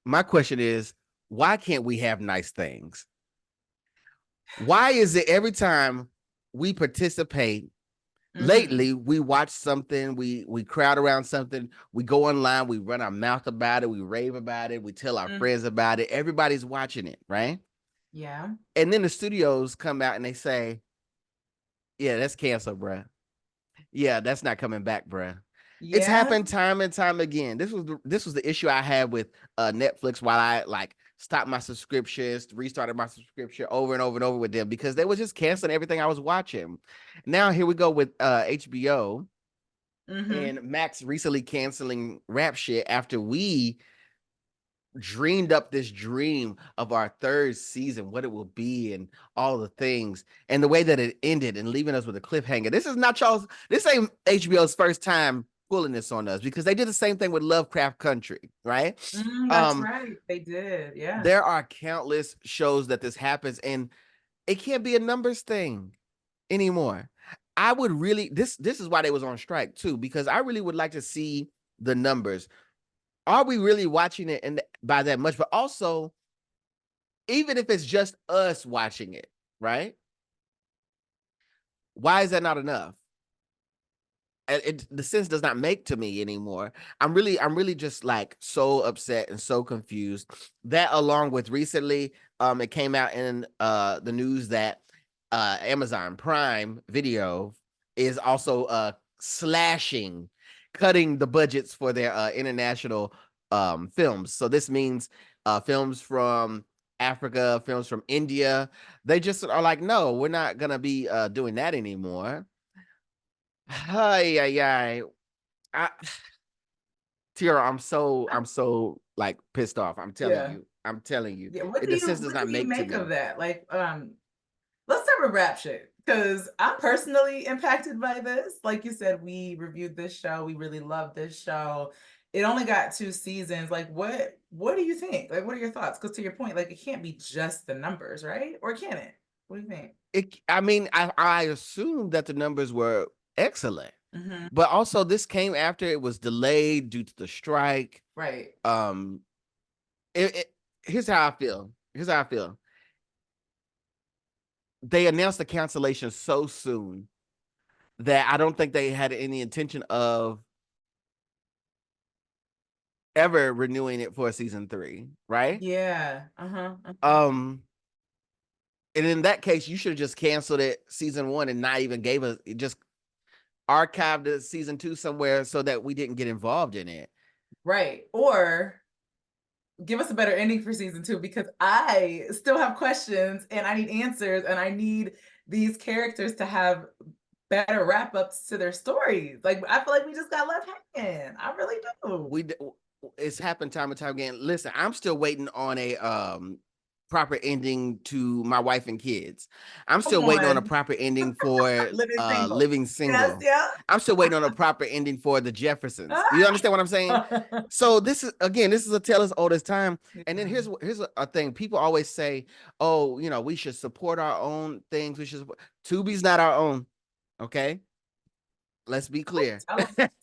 my question is, why can't we have nice things? Why is it every time we participate, lately we watch something, we crowd around something, we go online, we run our mouth about it, we rave about it, we tell our friends about it, everybody's watching it, right? Yeah. And then the studios come out and they say, yeah, that's canceled, bruh. Yeah, that's not coming back, bruh. It's Yeah. happened time and time again. This was the issue I had with Netflix while I like stopped my subscriptions, restarted my subscription over and over and over with them because they were just canceling everything I was watching. Now here we go with HBO and Max recently canceling rap shit after we dreamed up this dream of our third season, what it will be, and all the things, and the way that it ended, and leaving us with a cliffhanger. This is not y'all's. This ain't HBO's first time pulling this on us because they did the same thing with Lovecraft Country, right? That's right. They did. Yeah. There are countless shows that this happens, and it can't be a numbers thing anymore. I would really this is why they was on strike too, because I really would like to see the numbers. Are we really watching it and by that much? But also, even if it's just us watching it, right? Why is that not enough? The sense does not make to me anymore. I'm really just like so upset and so confused. That along with recently, it came out in the news that Amazon Prime Video is also slashing, cutting the budgets for their international films. So this means films from Africa, films from India. They just are like, no, we're not gonna be doing that anymore. Hi, ay, ay. Tira, I'm so like pissed off. I'm telling Yeah. you. I'm telling you. Yeah. The sense does What not do you make to make of me. that? Like, let's start with rap shit. Because I'm personally impacted by this. Like you said, we reviewed this show. We really love this show. It only got 2 seasons. Like, what do you think? Like, what are your thoughts? Because to your point, like it can't be just the numbers, right? Or can it? What do you think? I mean, I assumed that the numbers were excellent. Mm-hmm. But also this came after it was delayed due to the strike. Right. Um here's how I feel. Here's how I feel. They announced the cancellation so soon that I don't think they had any intention of ever renewing it for season 3, right? Yeah. Uh-huh. Um and in that case, you should have just canceled it season 1 and not even gave us just archived the season 2 somewhere so that we didn't get involved in it. Right. Or give us a better ending for season 2 because I still have questions and I need answers and I need these characters to have better wrap ups to their stories. Like I feel like we just got left hanging. I really do. It's happened time and time again. Listen, I'm still waiting on a proper ending to My Wife and Kids. I'm Come still waiting on a on. proper ending for Living single. Living Yes, Single. yeah. I'm still waiting on a proper ending for The Jeffersons. You understand what I'm saying? So this is a tale as old as time. And then here's a thing. People always say, "Oh, we should support our own things. We should support. Tubi's not our own." Okay? Let's be clear.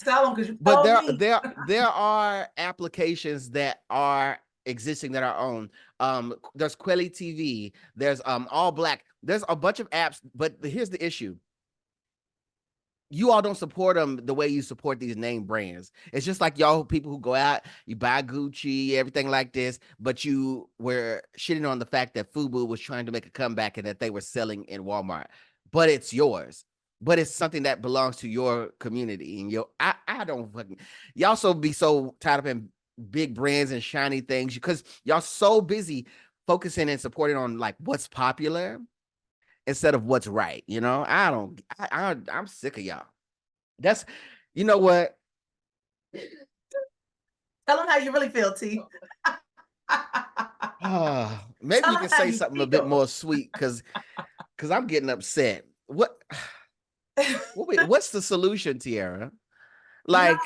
Tell them because you But told there me. there there are applications that are existing that are own. There's Quelly TV, there's All Black, there's a bunch of apps, but here's the issue. You all don't support them the way you support these name brands. It's just like y'all people who go out, you buy Gucci, everything like this, but you were shitting on the fact that Fubu was trying to make a comeback and that they were selling in Walmart. But it's yours. But it's something that belongs to your community. And I don't fucking y'all so be so tied up in big brands and shiny things because y'all so busy focusing and supporting on like what's popular instead of what's right. I don't. I'm sick of y'all. That's, you know what? Tell them how you really feel, T. Maybe Tell you them can how say you something a bit feel. more sweet because I'm getting upset. What's the solution, Tiara? You know, Like,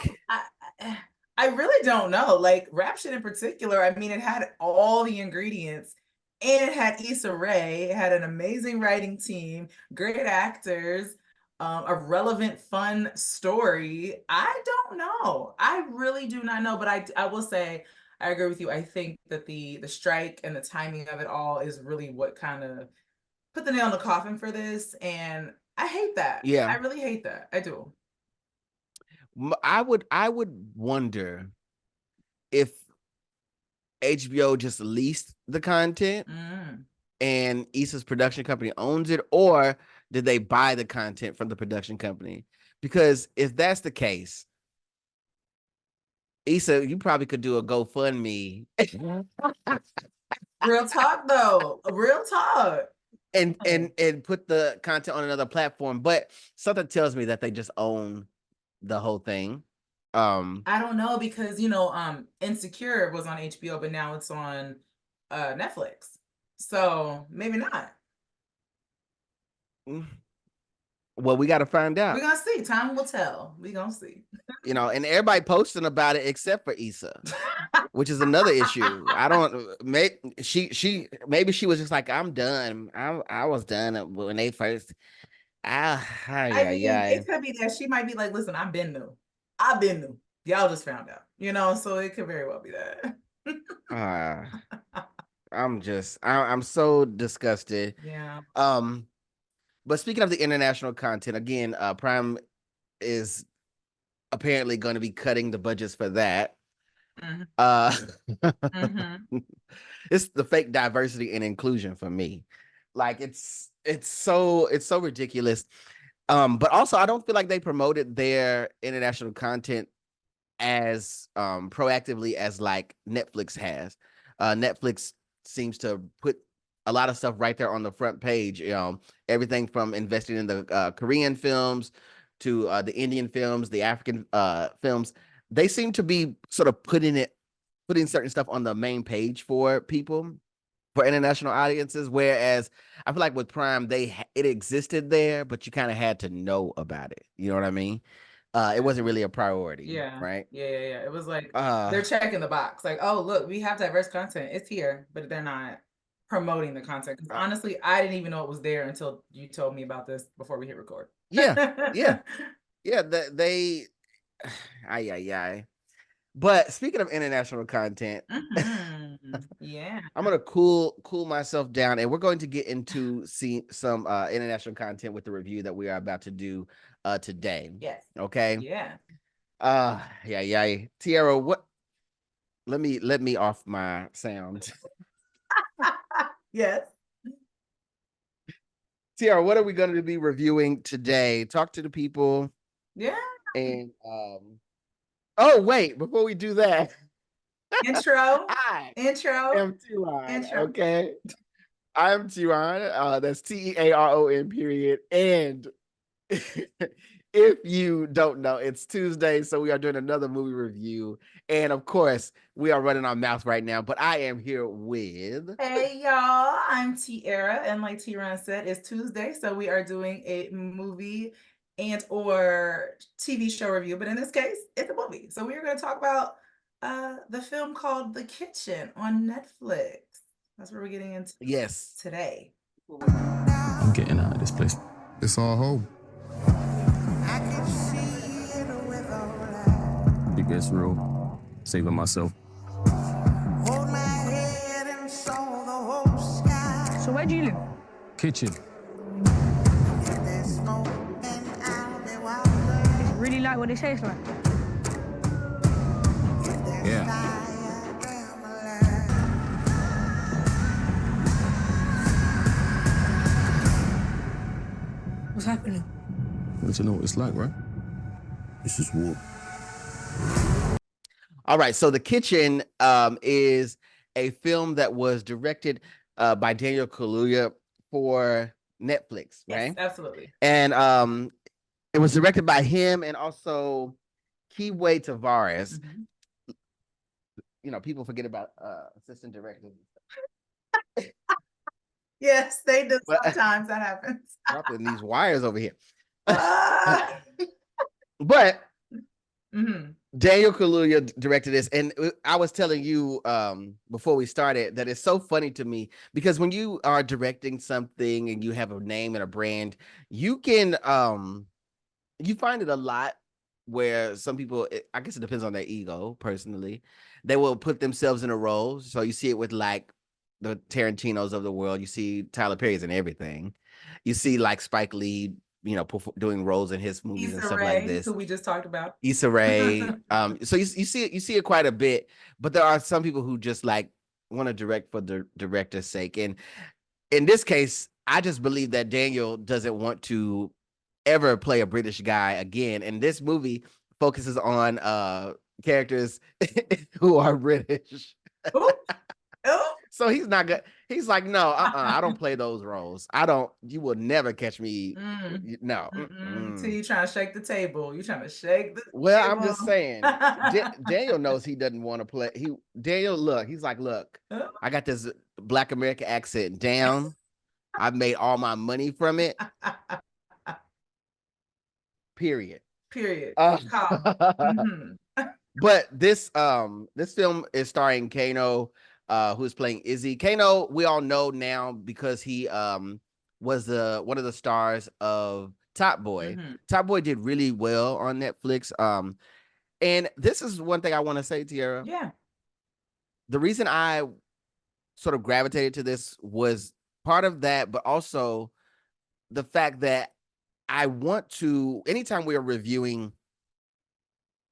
I really don't know. Like rap shit in particular, I mean, it had all the ingredients and it had Issa Rae. It had an amazing writing team, great actors, a relevant, fun story. I don't know. I really do not know. But I will say, I agree with you. I think that the strike and the timing of it all is really what kind of put the nail in the coffin for this, and I hate that. Yeah, I really hate that. I do. I would wonder if HBO just leased the content and Issa's production company owns it, or did they buy the content from the production company? Because if that's the case, Issa, you probably could do a GoFundMe Real talk though. Real talk. and put the content on another platform. But something tells me that they just own the whole thing. I don't know, because Insecure was on HBO, but now it's on Netflix. So maybe not. Well, we got to find out. We're gonna see. Time will tell. We're gonna see. And everybody posting about it except for Issa, which is another issue. I don't make maybe she was just like, I'm done. I was done when they first. I mean, it could be that she might be like, listen, I've been new. Y'all just found out, so it could very well be that. I'm so disgusted. Yeah. But speaking of the international content, again, Prime is apparently going to be cutting the budgets for that. It's the fake diversity and inclusion for me. Like it's so ridiculous. But also I don't feel like they promoted their international content as proactively as like Netflix has. Netflix seems to put a lot of stuff right there on the front page. Everything from investing in the Korean films to the Indian films, the African films. They seem to be sort of putting certain stuff on the main page for people, for international audiences. Whereas I feel like with Prime, it existed there, but you kind of had to know about it. You know what I mean? It wasn't really a priority. Yeah. Right. Yeah. It was like they're checking the box. Like, oh, look, we have diverse content. It's here, but they're not promoting the content. Because honestly, I didn't even know it was there until you told me about this before we hit record. Yeah. They. But speaking of international content, yeah, I'm gonna cool myself down, and we're going to get into some international content with the review that we are about to do today. Yes. Okay. Yeah. Tiara, what? Let me off my sound. Yes. Tiara, what are we going to be reviewing today? Talk to the people. Yeah. And oh wait, before we do that, intro. I'm TeaRon. Okay, I'm TeaRon. That's TeaRon period. And if you don't know, it's Tuesday, so we are doing another movie review. And of course, we are running our mouth right now, but I am here with... Hey, y'all. I'm Tiara, and like TeaRon said, it's Tuesday, so we are doing a movie and or TV show review, but in this case, it's a movie. So we're going to talk about the film called The Kitchen on Netflix. That's what we're getting into today. I'm getting out of this place. It's our home. Big ass room. Saving myself. So where do you live? Kitchen. Is it really like what they say it's like? Yeah. What's happening? Want to know what it's like, right? This is war. All right, so The Kitchen is a film that was directed by Daniel Kaluuya for Netflix, right? Yes, absolutely. And it was directed by him and also Kibwe Tavares. People forget about assistant directors. Yes, they do. Sometimes that happens. Dropping these wires over here. But Daniel Kaluuya directed this, and I was telling you before we started that it's so funny to me because when you are directing something and you have a name and a brand, you can you find it a lot where some people, I guess it depends on their ego. Personally, they will put themselves in a role. So you see it with like the Tarantinos of the world. You see Tyler Perry's in everything. You see like Spike Lee, doing roles in his movies and Issa stuff like Rae, this. who we just talked about. Issa Rae. So you see it quite a bit, but there are some people who just like want to direct for the director's sake. And in this case, I just believe that Daniel doesn't want to ever play a British guy again. And this movie focuses on characters who are British. Ooh, ooh. So he's not good. He's like, no, I don't play those roles. You will never catch me. No. Till you trying to shake the table. You trying to shake the Well, table. I'm just saying, Daniel knows he doesn't want to play. He's like, look, I got this Black American accent down. I've made all my money from it. Period. But this film is starring Kano, who's playing Izi. Kano, we all know now because he was one of the stars of Top Boy. Top Boy did really well on Netflix. And this is one thing I want to say, Tiera. Yeah. The reason I sort of gravitated to this was part of that, but also the fact that I want to, anytime we are reviewing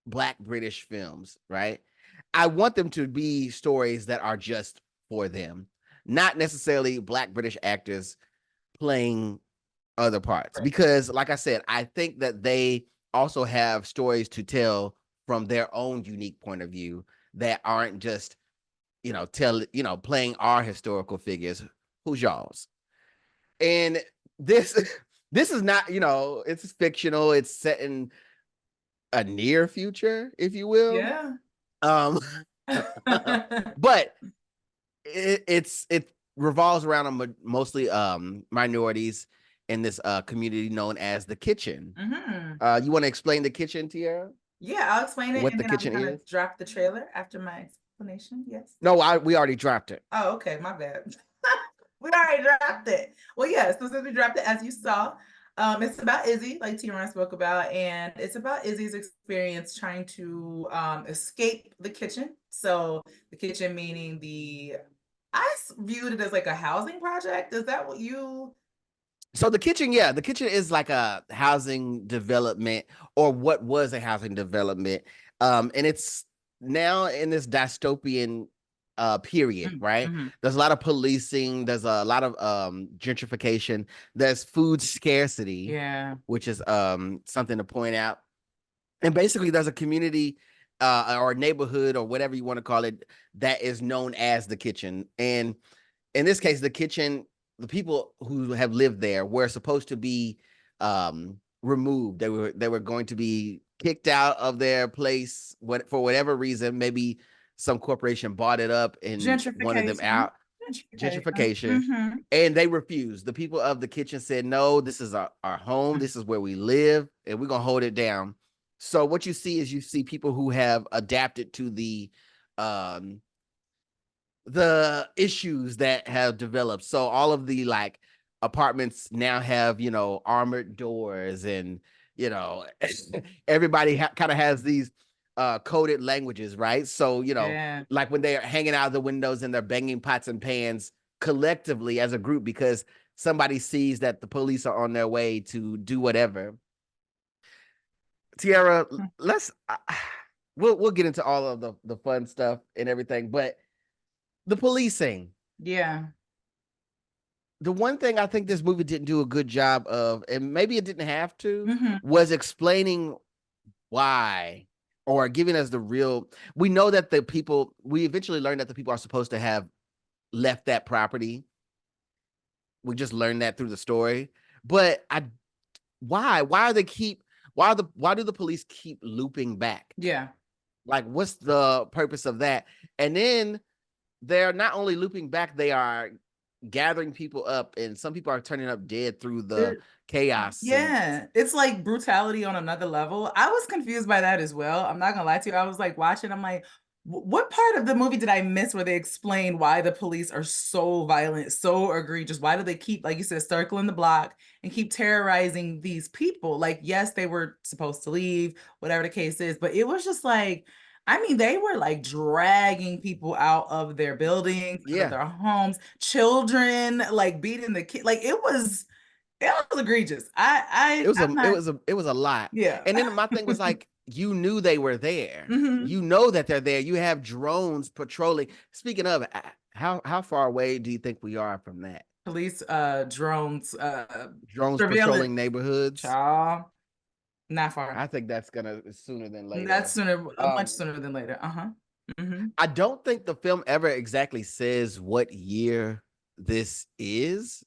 Black British films, right? I want them to be stories that are just for them, not necessarily Black British actors playing other parts. Right. Because, like I said, I think that they also have stories to tell from their own unique point of view that aren't just, playing our historical figures. Who's y'all's? And this is not, it's fictional. It's set in a near future, if you will. Yeah. But it revolves around mostly minorities in this community known as the Kitchen. You want to explain the Kitchen, Tiera? Yeah, I'll explain it. What and the then Kitchen I'm gonna is? drop the trailer after my explanation. Yes. No, we already dropped it. Oh, okay, my bad. We already dropped it. Well, yes, so since we dropped it, as you saw, it's about Izi, like TeaRon spoke about, and it's about Izzy's experience trying to escape the kitchen. So the kitchen meaning I viewed it as like a housing project. Is that what you? So the kitchen is like a housing development, or what was a housing development. And it's now in this dystopian period, right? There's a lot of policing, there's a lot of gentrification, there's food scarcity, which is something to point out. And basically there's a community or a neighborhood or whatever you want to call it that is known as the Kitchen. And in this case, the Kitchen, the people who have lived there were supposed to be removed. They were going to be kicked out of their place for whatever reason. Maybe some corporation bought it up and wanted them out. Gentrification. And they refused. The people of the Kitchen said, no, this is our home. This is where we live, and we're going to hold it down. So what you see people who have adapted to the issues that have developed. So all of the like apartments now have, armored doors, and, everybody kind of has these coded languages, right? So, like when they're hanging out of the windows and they're banging pots and pans collectively as a group because somebody sees that the police are on their way to do whatever. Tiera, we'll get into all of the fun stuff and everything, but the policing. Yeah. The one thing I think this movie didn't do a good job of, and maybe it didn't have to, was explaining why, or giving us the real. We know that we eventually learned that the people are supposed to have left that property. We just learned that through the story. But why do the police keep looping back? Yeah. Like, what's the purpose of that? And then they're not only looping back, they are gathering people up, and some people are turning up dead through the chaos. Yeah, it's like brutality on another level. I was confused by that as well. I'm not gonna lie to you. I was like watching, I'm like, What part of the movie did I miss where they explain why the police are so violent, so egregious? Why do they keep, like you said, circling the block and keep terrorizing these people? Like, yes, they were supposed to leave, whatever the case is, but it was just like, I mean, they were like dragging people out of their buildings, out of their homes, children, like beating the kid. Like it was egregious. It was a lot. Yeah. And then my thing was like, you knew they were there. Mhm. You know that they're there. You have drones patrolling. Speaking of, how far away do you think we are from that? Police drones Drones surveillance. patrolling neighborhoods. Child, not far. I think that's gonna sooner than later. That's sooner, much sooner than later. I don't think the film ever exactly says what year this is.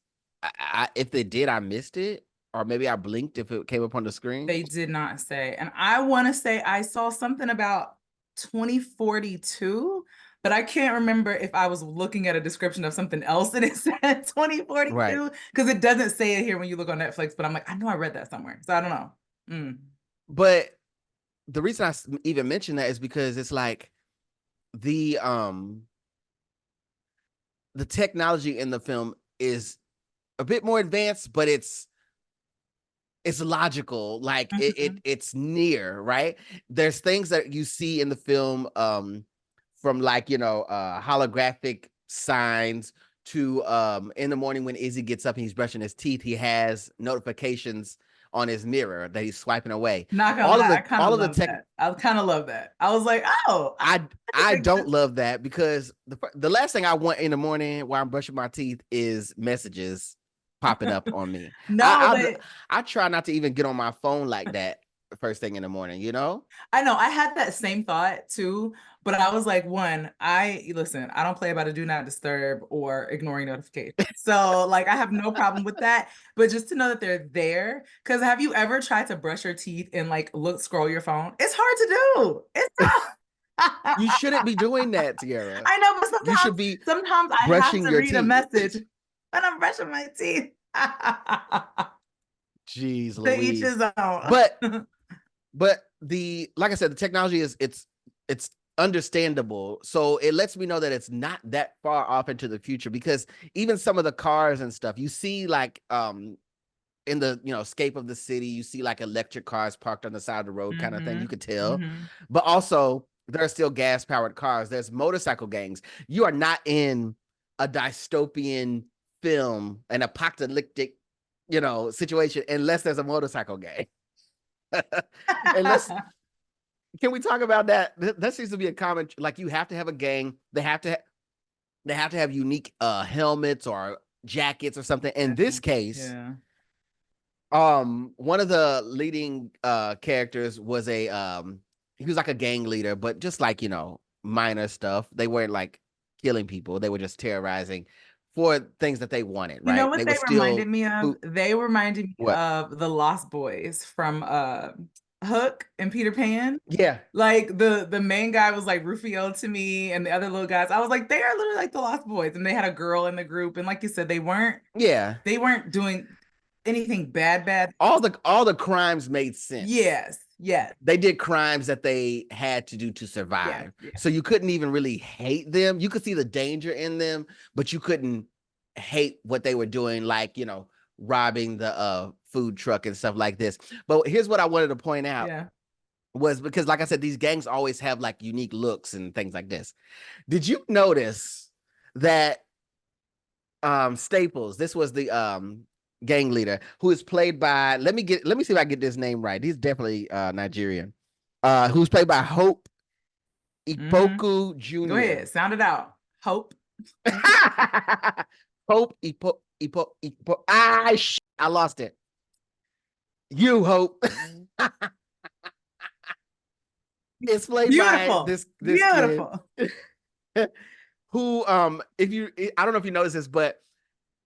If they did, I missed it, or maybe I blinked if it came up on the screen. They did not say, and I want to say I saw something about 2042, but I can't remember if I was looking at a description of something else and it said 2042 because it doesn't say it here when you look on Netflix. But I'm like, I know I read that somewhere, so I don't know. But the reason I even mention that is because it's like the technology in the film is a bit more advanced, but it's logical. Like it's near, right? There's things that you see in the film from like, holographic signs to in the morning when Izzy gets up and he's brushing his teeth, he has notifications on his mirror that he's swiping away. Not gonna lie, I kind of love that. I was like, oh, I don't love that because the last thing I want in the morning while I'm brushing my teeth is messages popping up on me. I try not to even get on my phone like that first thing in the morning, I know I had that same thought too, but I was like, I don't play about a do not disturb or ignoring notifications. So like I have no problem with that, but just to know that they're there. Because have you ever tried to brush your teeth and like scroll your phone? It's hard to do. It's tough. You shouldn't be doing that, Tiera. I know, but sometimes you should be sometimes I have to read a message when I'm brushing my teeth. Jeez, to each Louise. his own. But like I said, the technology is it's understandable. So it lets me know that it's not that far off into the future, because even some of the cars and stuff you see, like in the scape of the city, you see like electric cars parked on the side of the road kind of thing. You could tell. But also there are still gas powered cars. There's motorcycle gangs. You are not in a dystopian film, an apocalyptic situation, unless there's a motorcycle gang. Can we talk about that? That seems to be a common, like you have to have a gang. They have to have unique helmets or jackets or something. In this case, one of the leading characters was he was like a gang leader, but just like minor stuff. They weren't like killing people. They were just terrorizing for things that they wanted, right? You know what they reminded me of? They reminded me of the Lost Boys from Hook and Peter Pan. Yeah. Like the main guy was like Rufio to me, and the other little guys, I was like, they are literally like the Lost Boys. And they had a girl in the group. And like you said, they weren't doing anything bad. All the crimes made sense. Yes. They did crimes that they had to do to survive. Yeah. So you couldn't even really hate them. You could see the danger in them, but you couldn't hate what they were doing, like, robbing the food truck and stuff like this. But here's what I wanted to point out was, because like I said, these gangs always have like unique looks and things like this. Did you notice that Staples, this was the gang leader, who is played by, let me see if I get this name right. He's definitely Nigerian. Who's played by Hope Ikpoku Jnr. Go ahead, sound it out. Hope. Hope Ikpoku. I lost it. You, Hope. It's played by this beautiful kid, who I don't know if you noticed this, but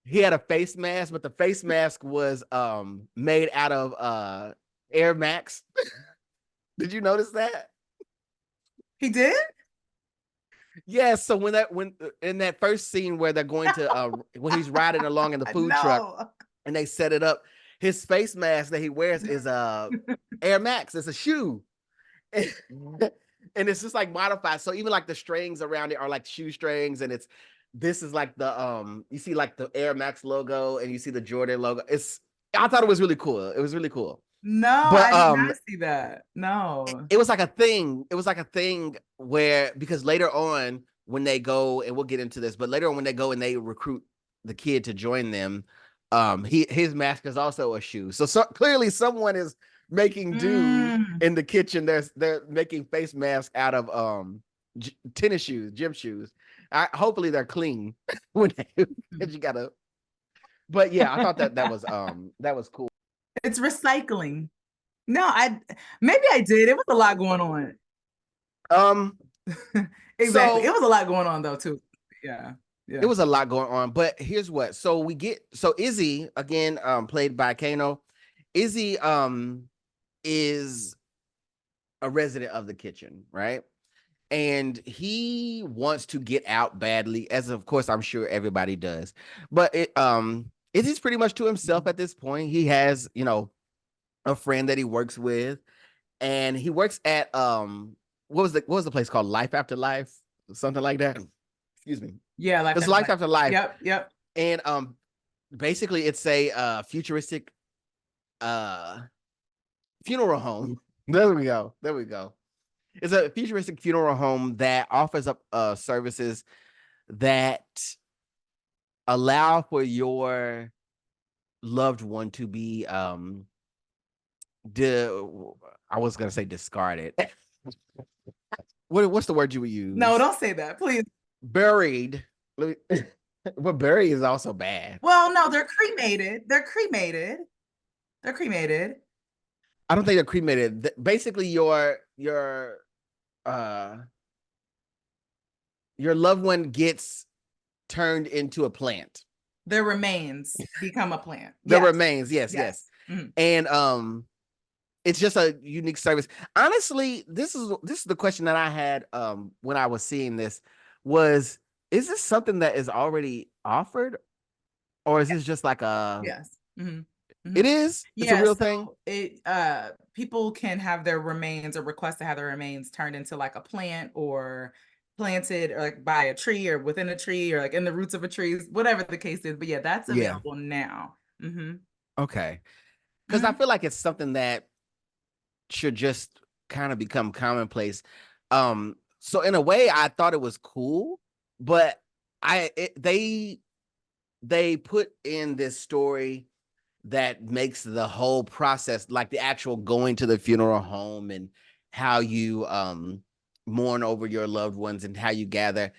he had a face mask, but the face mask was made out of Air Max. Did you notice that? He did? Yeah, so when in that first scene where they're going to when he's riding along in the food truck and they set it up, his face mask that he wears is Air Max. It's a shoe. and it's just like modified. So even like the strings around it are like shoe strings, and this is like the you see like the Air Max logo, and you see the Jordan logo. I thought it was really cool. It was really cool. No, But I did not see that. No. it was like a thing. It was like a thing where, because later on when they go, and we'll get into this, but later on when they go and they recruit the kid to join them, his mask is also a shoe. So clearly someone is making do in the kitchen. They're making face masks out of tennis shoes, gym shoes. Hopefully they're clean when you gotta. But yeah, I thought that was cool. It's recycling. No, maybe I did. It was a lot going on. Exactly. It was a lot going on though too. Yeah. It was a lot going on. But here's what. So Izi, again, played by Kano. Izi is a resident of the kitchen, right? And he wants to get out badly, as of course I'm sure everybody does. But Izzy's pretty much to himself at this point. He has, a friend that he works with, and he works at what was the place called? Life After Life, something like that. Excuse me. Yeah, Life After Life. Yep. And basically it's a futuristic funeral home. There we go. It's a futuristic funeral home that offers up services that allow for your loved one to be I was gonna say discarded. What's the word you would use? No, don't say that, please. Buried. But buried is also bad. Well, no, they're cremated. I don't think they're cremated. Basically, your loved one gets turned into a plant. Their remains become a plant. Their remains, yes. Mm-hmm. And it's just a unique service. Honestly, this is the question that I had when I was seeing this was, is this something that is already offered, or is this just like a yes? Mm-hmm. Mm-hmm. It is. It's a real thing. People can have their remains or request to have their remains turned into like a plant, or planted, or like by a tree, or within a tree, or like in the roots of a tree, whatever the case is. But yeah, that's available now. Mm-hmm. Okay, because I feel like it's something that should just kind of become commonplace. So in a way, I thought it was cool, but they put in this story that makes the whole process, like the actual going to the funeral home and how you mourn over your loved ones and how you gather,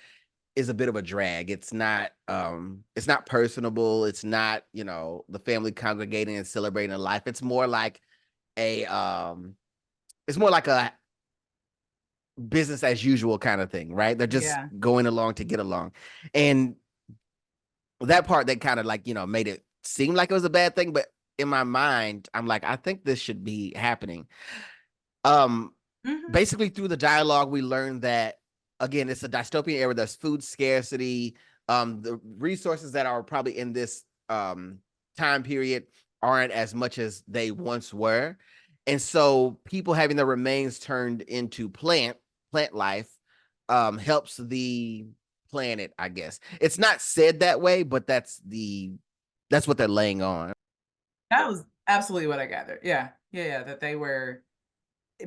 is a bit of a drag. It's not personable. It's not, the family congregating and celebrating a life. It's more like a business as usual kind of thing, right? They're just going along to get along. And that part, that kind of like, made it seem like it was a bad thing, but in my mind, I'm like, I think this should be happening. Basically through the dialogue, we learned that, again, it's a dystopian era. There's food scarcity. The resources that are probably in this time period aren't as much as they once were. And so people having their remains turned into plant life helps the planet, I guess. It's not said that way, but that's what they're laying on. That was absolutely what I gathered. Yeah. That they were,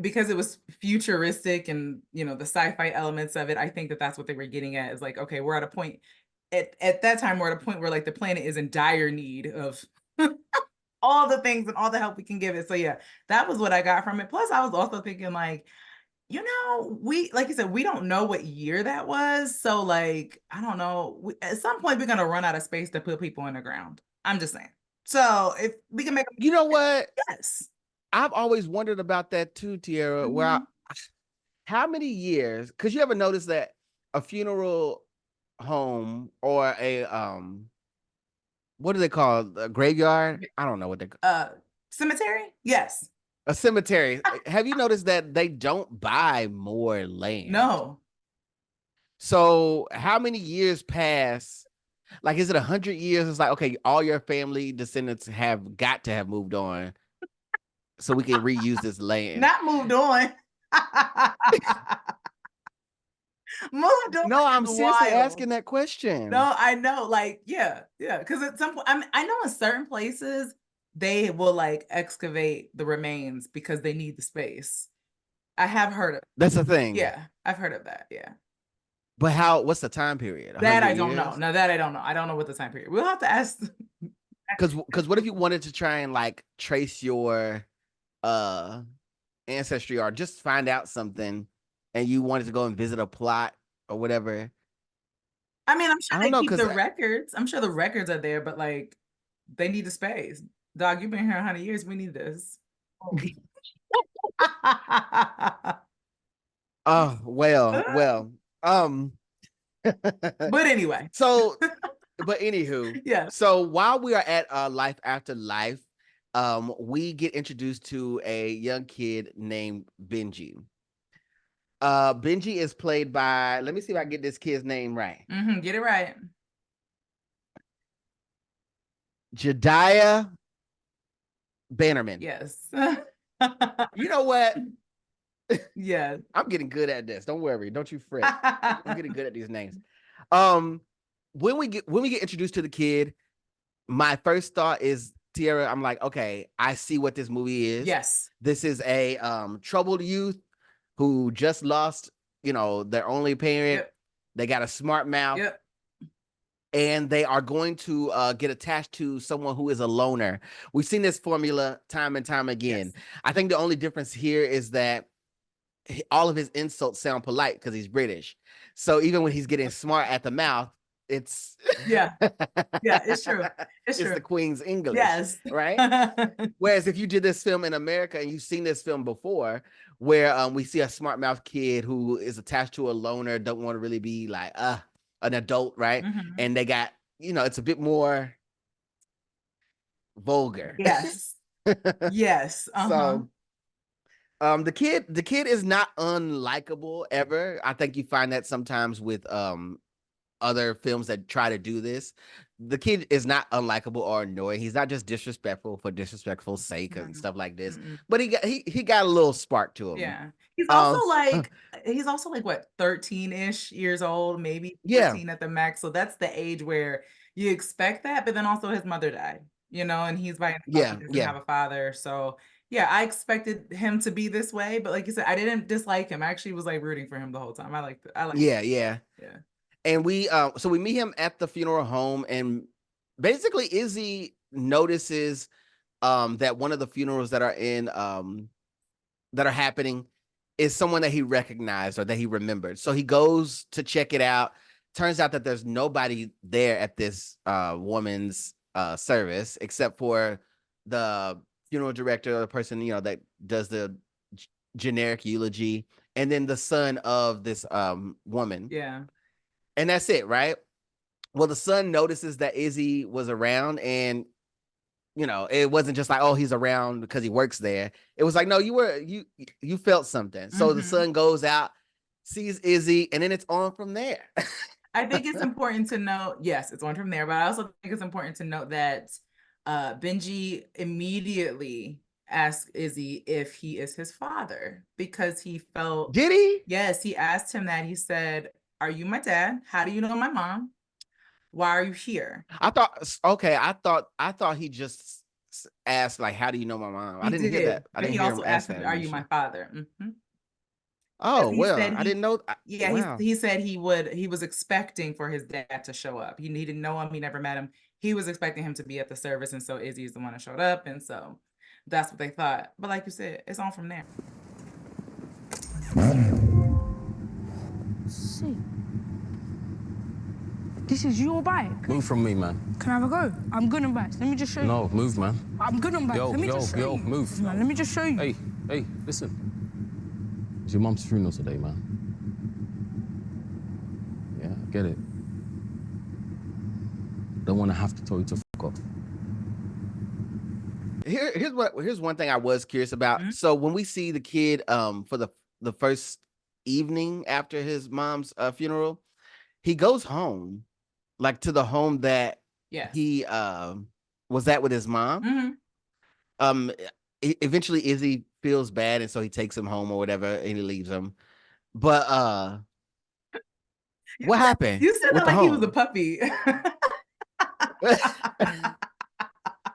because it was futuristic and, the sci-fi elements of it. I think that's what they were getting at, is like, okay, we're at a point at that time, we're at a point where like the planet is in dire need of all the things and all the help we can give it. So yeah, that was what I got from it. Plus I was also thinking like, like you said, we don't know what year that was. So like, I don't know. At some point, we're going to run out of space to put people in the ground. I'm just saying. So if we can make... You know what? Yes. I've always wondered about that too, Tiera. Where how many years? Because you ever notice that a funeral home or a what do they call it? A graveyard? I don't know what they call cemetery? Yes. A cemetery. Have you noticed that they don't buy more land? No. So how many years pass? Like, is it 100 years? It's like, okay, all your family descendants have got to have moved on so we can reuse this land. Not moved on. No, I'm is seriously wild. asking that question. No, I know, like, yeah. Because at some point, I know in certain places they will like excavate the remains because they need the space. I have heard of. That's the thing. Yeah, I've heard of that. Yeah. But what's the time period? That 100 I don't know. years? No, that I don't know. I don't know what the time period. We'll have to ask. Because what if you wanted to try and like trace your ancestry or just find out something and you wanted to go and visit a plot or whatever? I mean, I'm I sure don't they know, keep 'cause the records. I'm sure the records are there, but like they need the space. Dog, you've been here 100 years. We need this. Oh, well. But anyway. So, but anywho, Yeah. so while we are at Life After Life, we get introduced to a young kid named Benji. Benji is played by, let me see if I can get this kid's name right. Get it right. Jedaiah Bannerman. Yes. You know what? Yeah. I'm getting good at this. Don't worry. Don't you fret. I'm getting good at these names. When we get introduced to the kid, my first thought is Tiera. I'm like, okay, I see what this movie is. Yes. This is a troubled youth who just lost, their only parent. Yep. They got a smart mouth. Yep. And they are going to get attached to someone who is a loner. We've seen this formula time and time again. Yes. I think the only difference here is that all of his insults sound polite because he's British. So even when he's getting smart at the mouth, it's yeah, it's true. It's true. the Queen's English. Yes. Right. Whereas if you did this film in America and you've seen this film before, where we see a smart mouth kid who is attached to a loner, don't want to really be like an adult, right? And they got, it's a bit more vulgar. Yes. Yes. So the kid is not unlikable ever. I think you find that sometimes with other films that try to do this. The kid is not unlikable or annoying. He's not just disrespectful for disrespectful sake and stuff like this. But he got a little spark to him. Yeah. He's also like what, 13-ish years old, maybe 14 at the max. So that's the age where you expect that, but then also his mother died, and he's by himself. He doesn't have a father. So yeah, I expected him to be this way, but like you said, I didn't dislike him. I actually was like rooting for him the whole time. I like Yeah. And we we meet him at the funeral home, and basically Izi notices that one of the funerals that are in that are happening is someone that he recognized or that he remembered. So he goes to check it out. Turns out that there's nobody there at this woman's service except for the funeral director, the person that does the generic eulogy, and then the son of this woman. Yeah. And that's it, right? Well, the son notices that Izi was around, and it wasn't just like, oh, he's around because he works there. It was like, no, you felt something. So the son goes out, sees Izi, and then it's on from there. I think it's important to note, yes, it's on from there, but I also think it's important to note that Benji immediately asked Izi if he is his father because he felt. Did he? Yes, he asked him that. He said, "Are you my dad? How do you know my mom? Why are you here?" I thought he just asked like, "How do you know my mom?" I didn't hear that. I didn't hear him ask that. "Are you my father?" Oh well, I didn't know. He said he was expecting for his dad to show up. He didn't know him. He never met him. He was expecting him to be at the service, and so Izzy is the one that showed up, and so that's what they thought. But like you said, it's on from there. See, this is your bike. Move from me, man. Can I have a go? I'm good on bikes. Let me just show you. No, move, man. I'm good on bikes. Let me just show you. Move. Man, let me just show you. Hey, listen. It's your mum's funeral today, man. Yeah, I get it. Don't want to have to tell you to fuck off. Here's one thing I was curious about. So when we see the kid for the first evening after his mom's funeral, he goes home, like to the home that he was at with his mom. Eventually Izzy feels bad, and so he takes him home or whatever, and he leaves him. But what happened? You said with that the like he was a home? puppy.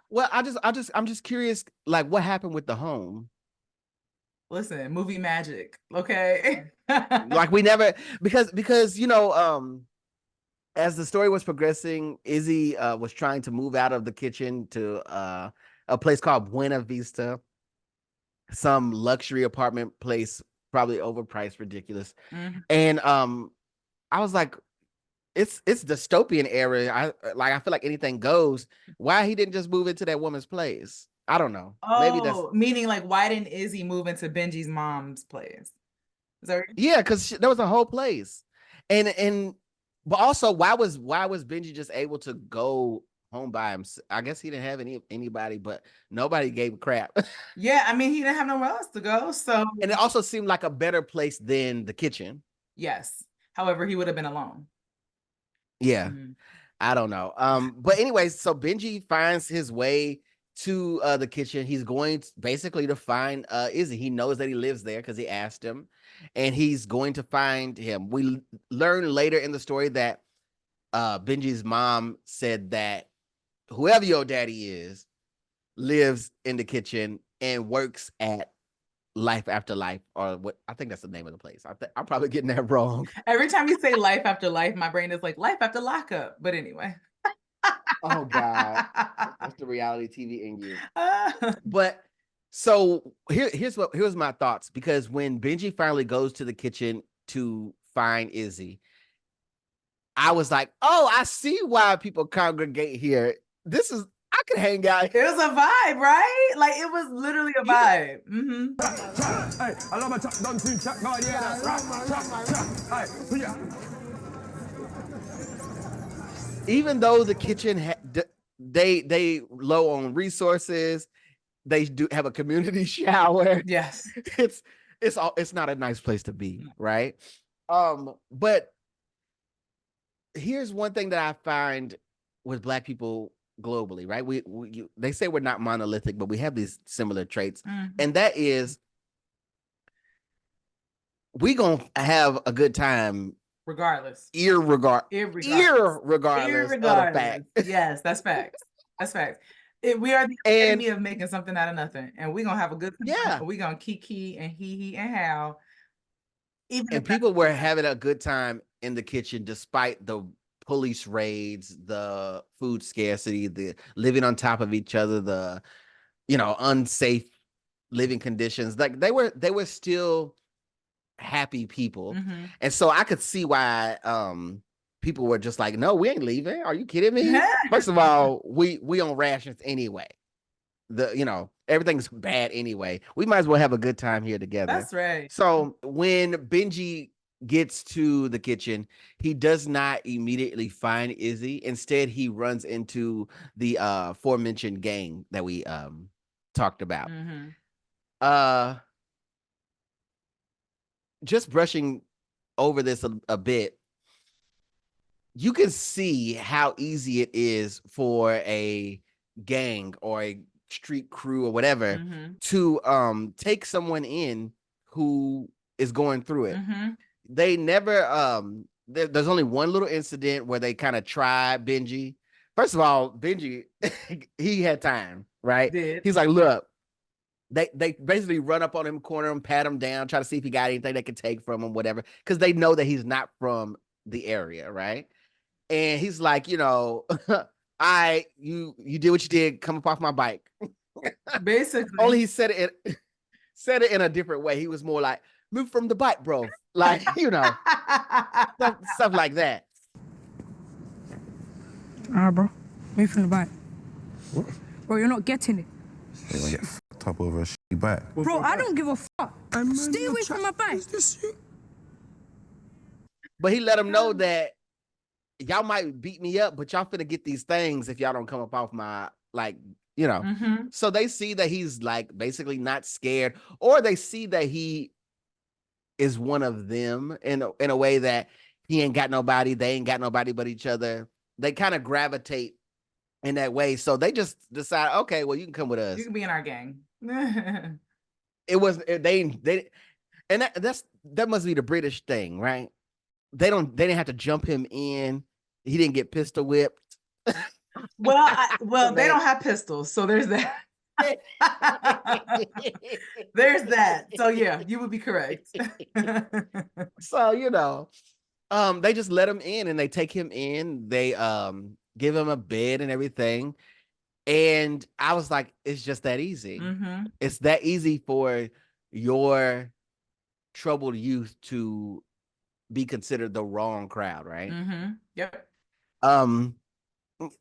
Well, I'm just curious, like what happened with the home? Listen, movie magic, okay? Like we never because as the story was progressing, Izzy was trying to move out of the kitchen to a place called Buena Vista, some luxury apartment place, probably overpriced, ridiculous. Mhm. And I was like, it's dystopian era. I feel like anything goes. Why he didn't just move into that woman's place? I don't know. Maybe that's Meaning like why didn't Izzy move into Benji's mom's place? Is that right? yeah, because there was a whole place, and but also why was Benji just able to go home by himself? I guess he didn't have anybody, but nobody gave a crap. Yeah, I mean he didn't have nowhere else to go. So And it also seemed like a better place than the kitchen. yes. However, he would have been alone. Yeah. Mhm. I don't know. But anyways, so Benji finds his way to the kitchen. He's going basically to find Izzy. He knows that he lives there because he asked him, and he's going to find him. We learn later in the story that Benji's mom said that whoever your daddy is lives in the kitchen and works at Life After Life, or what I think that's the name of the place. I'm probably getting that wrong. Every time you say life after life, my brain is like life after lockup. But anyway. Oh God, that's the reality TV in you. But so here's my thoughts, because when Benji finally goes to the kitchen to find Izzy, I was like, oh, I see why people congregate here. I could hang out here. It was a vibe, right? Like it was literally a vibe. Hey, I love my chat, done to chat, God, yeah, that's right. Even though the kitchen they low on resources, they do have a community shower. Yes. It's not a nice place to be, right? But here's one thing that I find with Black people globally, right? They say we're not monolithic, but we have these similar traits, and that is we gonna have a good time regardless. Irregardless of the fact. Yes, that's facts. That's facts. We are the enemy of making something out of nothing, and we're gonna have a good time. Yeah, we're gonna kiki and hee and how. And people were having a good time in the kitchen despite the police raids, the food scarcity, the living on top of each other, the unsafe living conditions. Like they were still happy people. And so I could see why people were just like, no, we ain't leaving. Are you kidding me? First of all, we on rations anyway. Everything's bad anyway. We might as well have a good time here together. That's right. So when Benji gets to the kitchen, he does not immediately find Izzy. Instead, he runs into the aforementioned gang that we talked about. Just brushing over this a bit, you can see how easy it is for a gang or a street crew or whatever to take someone in who is going through it. They never there's only one little incident where they kind of tried Benji. First of all, Benji he had time, right? He's like, look, they basically run up on him, corner him, pat him down, try to see if he got anything they can take from him, whatever, because they know that he's not from the area, right? And he's like, you did what you did, come up off my bike. Basically. Only he said it in a different way. He was more like, move from the bike, bro. Like, stuff like that. Bro, move from the bike. What? Bro, you're not getting it. You're gonna get f***ed up over a shitty bike. Bro, I don't give a fuck. Stay away from my bike. But he let him know that y'all might beat me up, but y'all finna get these things if y'all don't come up off my, So they see that he's like basically not scared, or they see that he is one of them in a way that he ain't got nobody, they ain't got nobody but each other. They kind of gravitate in that way. So they just decide, okay, well, you can come with us. You can be in our gang. it was they and that must be the British thing, right? They didn't have to jump him in. He didn't get pistol whipped. Well, they don't have pistols, so there's that. There's that. So yeah, you would be correct. So, they just let him in and they take him in. They give him a bed and everything. And I was like, it's just that easy. Mm-hmm. It's that easy for your troubled youth to be considered the wrong crowd, right? Mm-hmm. Yep.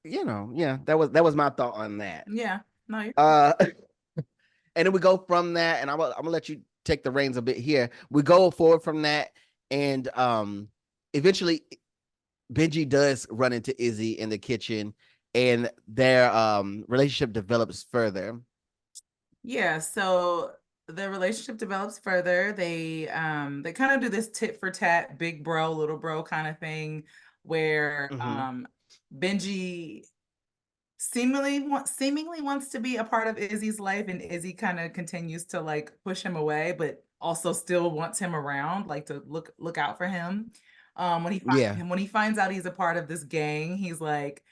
Yeah, that was my thought on that. Yeah. No, you're and then we go from that, and I'm gonna let you take the reins a bit here. We go forward from that, and eventually Benji does run into Izzy in the kitchen, and their relationship develops further. Yeah, so the relationship develops further. They kind of do this tit for tat, big bro, little bro kind of thing, where Benji seemingly wants to be a part of Izzy's life, and Izzy kind of continues to like push him away, but also still wants him around, like to look out for him. When he finds out he's a part of this gang, he's like,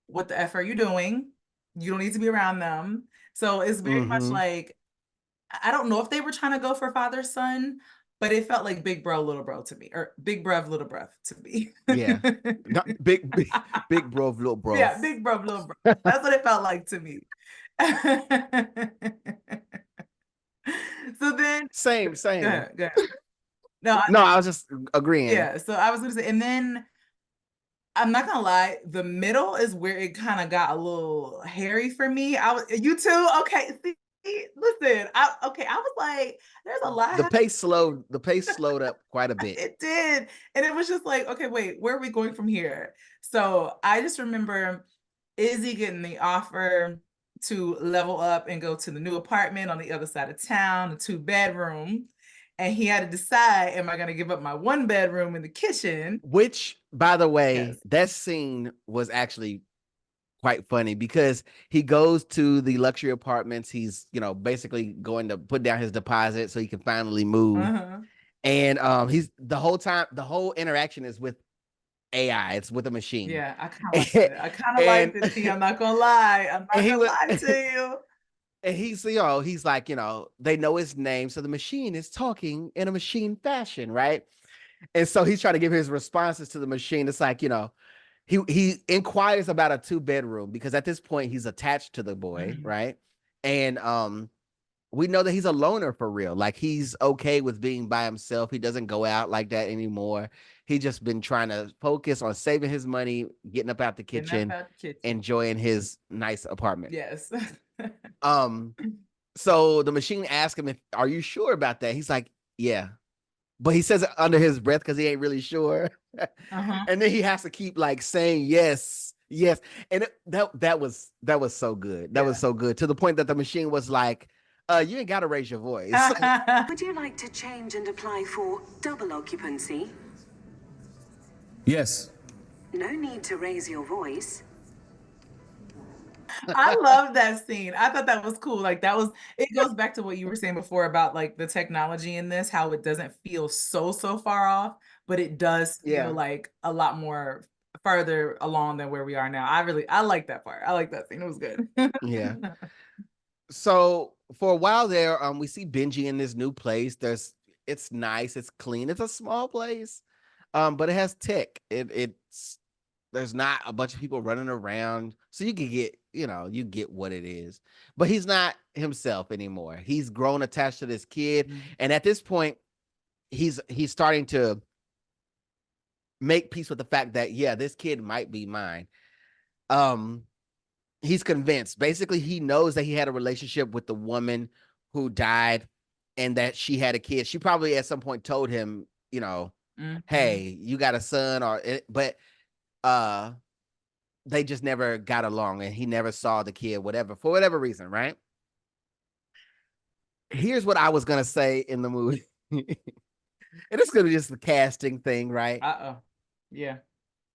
what the F are you doing? You don't need to be around them. So it's very much like, I don't know if they were trying to go for father son, but it felt like big bro, little bro to me, or big bruv, little bruv to me. Yeah. Not big bro, little bro. Yeah, big bro, little bro. That's what it felt like to me. So then same. Go ahead. No, I was just agreeing. Yeah, so I was gonna say, and then I'm not gonna lie, the middle is where it kind of got a little hairy for me. You too? Okay, see, listen, I was like, there's a lot. The pace slowed up quite a bit. It did, and it was just like, okay, wait, where are we going from here? So I just remember Izzy getting the offer to level up and go to the new apartment on the other side of town, the 2-bedroom. And he had to decide, am I going to give up my 1-bedroom in the kitchen? Which, by the way, that scene was actually quite funny because he goes to the luxury apartments. He's, basically going to put down his deposit so he can finally move. And he's the whole interaction is with AI. It's with a machine. Yeah, I kind of liked it. Liked it. See, I'm not going to lie. I'm not going to lie to you. And he's like, they know his name. So the machine is talking in a machine fashion, right? And so he's trying to give his responses to the machine. It's like, he inquires about a 2-bedroom because at this point he's attached to the boy, right? And we know that he's a loner for real. Like he's okay with being by himself. He doesn't go out like that anymore. He just been trying to focus on saving his money, getting up out the kitchen, enjoying his nice apartment. Yes. So the machine asks him, are you sure about that? He's like, yeah. But he says it under his breath because he ain't really sure. And then he has to keep like saying yes. And that was so good. That was so good to the point that the machine was like, you ain't got to raise your voice. Would you like to change and apply for double occupancy? Yes. No need to raise your voice. I love that scene. I thought that was cool. Like it goes back to what you were saying before about like the technology in this, how it doesn't feel so far off, but it does feel like a lot more further along than where we are now. I like that part. I like that scene. It was good. Yeah. So for a while there, we see Benji in this new place. It's nice, it's clean, it's a small place, but it has tech. There's not a bunch of people running around, so you can get, you get what it is. But he's not himself anymore. He's grown attached to this kid, and at this point, he's starting to make peace with the fact that this kid might be mine. He's convinced. Basically, he knows that he had a relationship with the woman who died, and that she had a kid. She probably at some point told him, hey, you got a son, but they just never got along and he never saw the kid, for whatever reason, right? Here's what I was going to say in the movie. And it's going to be just the casting thing, right? Yeah.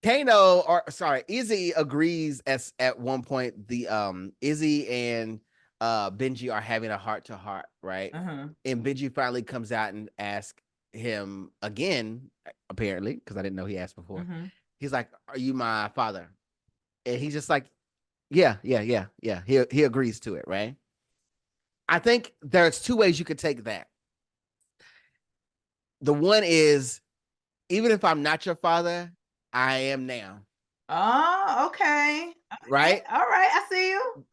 Izzy agrees at one point, Izzy and Benji are having a heart-to-heart, right? And Benji finally comes out and asks him again, apparently, because I didn't know he asked before. He's like, "Are you my father?" And he's just like, "Yeah. He agrees to it, right? I think there's two ways you could take that. The one is, even if I'm not your father, I am now. Oh, okay. Right? All right. I see you.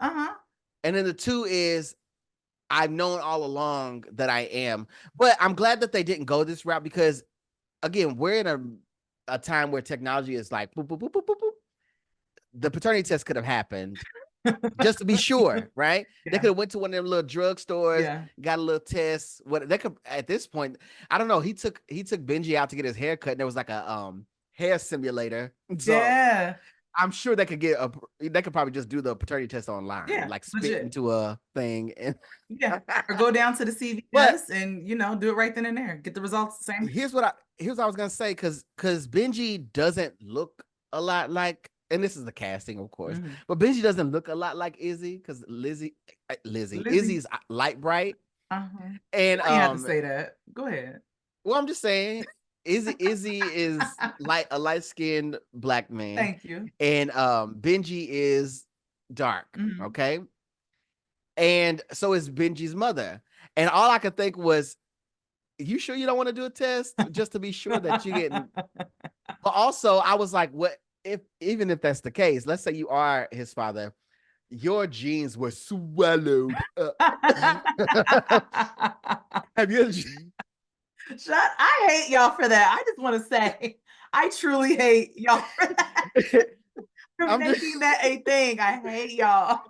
And then the two is, I've known all along that I am. But I'm glad that they didn't go this route because, again, we're in a time where technology is like, boop, boop, boop, boop, boop, boop. The paternity test could have happened just to be sure, right? They could have went to one of them little drugstores, got a little test. What they could at this point, I don't know. He took Benji out to get his hair cut, and there was like a hair simulator. So I'm sure they could they could probably just do the paternity test online, like spit into a thing and or go down to the CVS and do it right then and there. Get the results the same. Here's what I was gonna say, because Benji doesn't look a lot like, and this is the casting, of course, but Benji doesn't look a lot like Izzy, because Izzy's light bright. And you have to say that. Go ahead. Well, I'm just saying, Izzy is like a light-skinned black man. Thank you. And Benji is dark. Okay. And so is Benji's mother. And all I could think was, you sure you don't want to do a test just to be sure that you get? But also, I was like, what if, even if that's the case, let's say you are his father, your genes were swallowed up. Have you? I hate y'all for that. I just want to say, I truly hate y'all for that. For making that a thing. I hate y'all.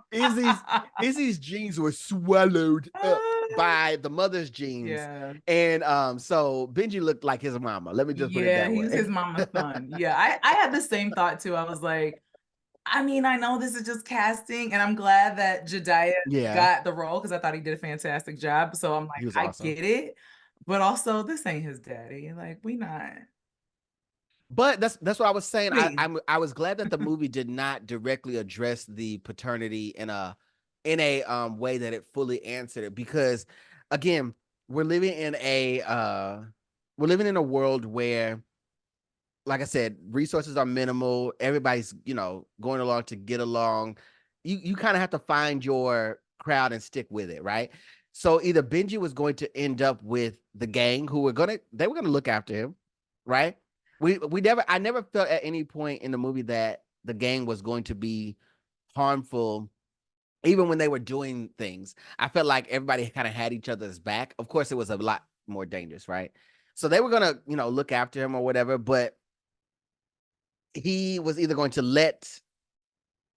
Izzy's genes were swallowed up by the mother's genes. And so Benji looked like his mama. Let me just put it that way. He was his mama's son. I had the same thought too. I was like, I mean, I know this is just casting, and I'm glad that Jedaiah got the role because I thought he did a fantastic job. So I'm like, I get it. But also, this ain't his daddy. Like, we not. But that's what I was saying. I was glad that the movie did not directly address the paternity in a way that it fully answered it, because again, we're living in a world where, like I said, resources are minimal. Everybody's going along to get along. You kind of have to find your crowd and stick with it, right? So either Benji was going to end up with the gang who were gonna look after him, right? I never felt at any point in the movie that the gang was going to be harmful, even when they were doing things. I felt like everybody kind of had each other's back. Of course, it was a lot more dangerous, right? So they were gonna, look after him or whatever, but he was either going to let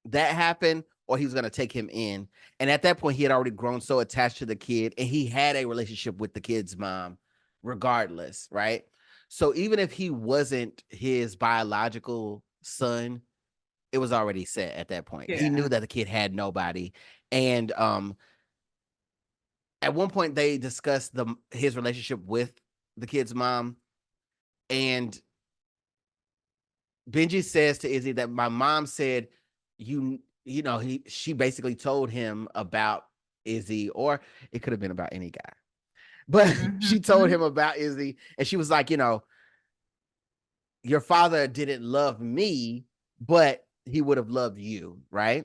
that happen or he was going to take him in. And at that point, he had already grown so attached to the kid, and he had a relationship with the kid's mom regardless, right? So even if he wasn't his biological son, it was already set at that point. He knew that the kid had nobody. And at one point they discussed his relationship with the kid's mom, and Benji says to Izzy that my mom said, she basically told him about Izzy, or it could have been about any guy. But she told him about Izzy, and she was like, your father didn't love me, but he would have loved you, right?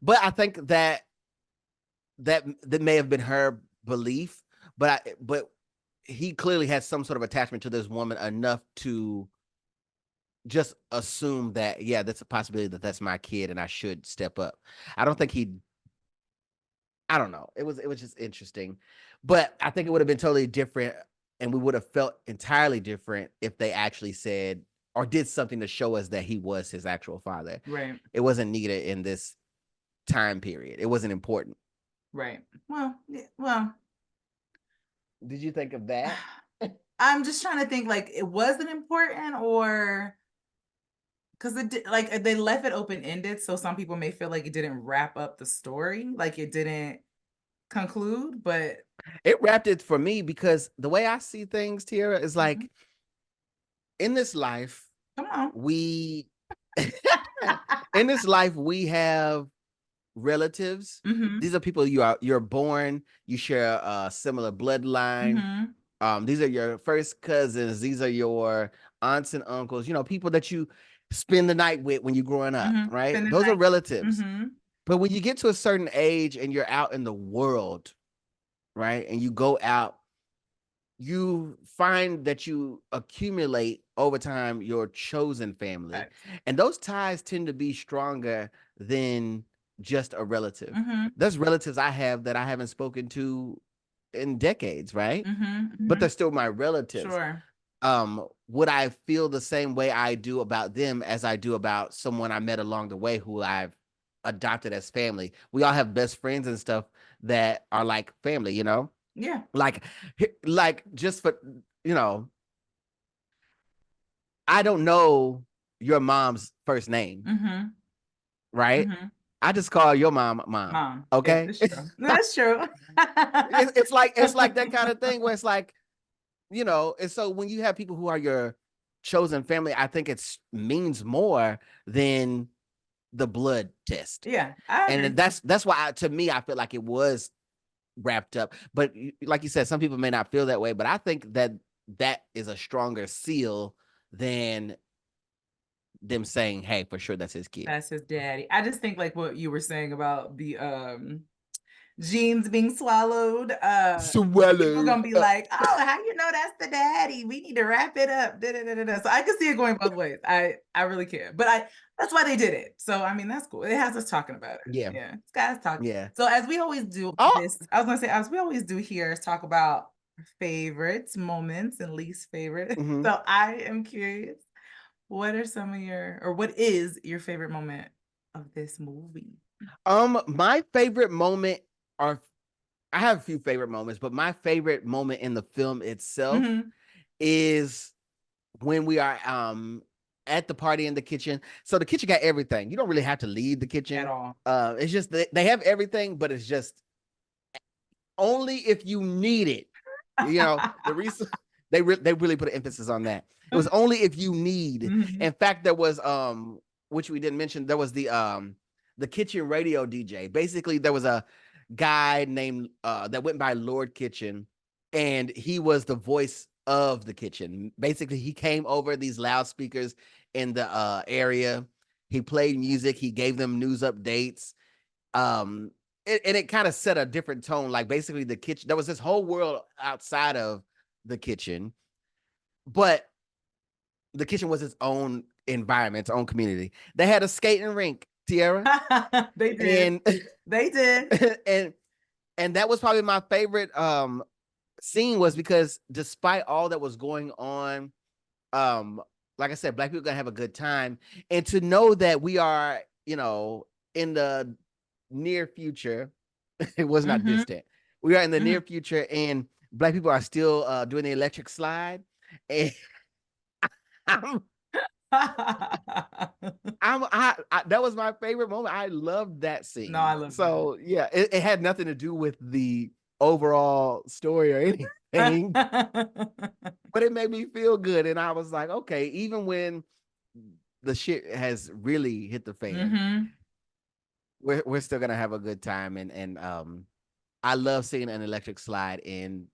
But I think that may have been her belief, but he clearly has some sort of attachment to this woman enough to just assume that, that's a possibility that that's my kid and I should step up. I don't think I don't know. It was just interesting, but I think it would have been totally different, and we would have felt entirely different if they actually said or did something to show us that he was his actual father. Right. It wasn't needed in this time period. It wasn't important. Right. Well. Did you think of that? I'm just trying to think, like, it wasn't important, or because they left it open-ended, so some people may feel like it didn't wrap up the story, like it didn't conclude, but it wrapped it for me, because the way I see things, Tiera, is like, in this life, come on, in this life, we have relatives. Mhm. These are people you're born, you share a similar bloodline. Mhm. These are your first cousins. These are your aunts and uncles, people that you spend the night with when you're growing up, Mhm. right? Spend the Those are night. relatives. Mhm. But when you get to a certain age and you're out in the world, right? And you go out, you find that you accumulate over time your chosen family. Facts. And those ties tend to be stronger than just a relative. Mhm. There's relatives I have that I haven't spoken to in decades, right? Mhm. But they're Mhm. still my relatives. Sure. Would I feel the same way I do about them as I do about someone I met along the way who I've adopted as family? We all have best friends and stuff that are like family, Yeah. like just for, I don't know your mom's first name, Mhm. right? Mhm. I just call your mom. Mom. Yeah, Okay. that's true. That's true. It's like that kind of thing where it's like, and so when you have people who are your chosen family, I think it means more than the blood test. Yeah, I agree. And that's why to me, I feel like it was wrapped up. But like you said, some people may not feel that way, but I think that is a stronger seal than them saying, hey, for sure that's his kid. That's his daddy. I just think like what you were saying about the genes being swallowed. People gonna be like, oh, how you know that's the daddy? We need to wrap it up. Da, da, da, da, da. So I can see it going both ways. I really can. But that's why they did it. So I mean that's cool. It has us talking about it. Yeah. Yeah. It's guys talking. Yeah. So as we always do Oh. this, I was gonna say, as we always do here is talk about favorites, moments, and least favorite. Mhm. So I am curious, what is your favorite moment of this movie? My favorite moment I have a few favorite moments, but my favorite moment in the film itself is when we are at the party in the kitchen. So the kitchen got everything. You don't really have to leave the kitchen At all. It's just they have everything, but it's just only if you need it. The reason they really put an emphasis on that. It was only if you need. In fact, there was which we didn't mention, there was the kitchen radio DJ. Basically, there was a guy named that went by Lord Kitchen, and he was the voice of the kitchen. Basically, he came over these loudspeakers in the area. He played music. He gave them news updates. And it kind of set a different tone. Like basically the kitchen, there was this whole world outside of the kitchen, but the kitchen was its own environment, its own community. They had a skating rink, Tiera. They did. They did. And that was probably my favorite scene, was because despite all that was going on, like I said, Black people are gonna have a good time. And to know that we are, in the near future, it was not distant. We are in the near future, and Black people are still doing the electric slide. And that was my favorite moment. I loved that scene. No, I love so that. Yeah, it had nothing to do with the overall story or anything, but it made me feel good. And I was like, okay, even when the shit has really hit the fan, we're still gonna have a good time. And I love seeing an electric slide in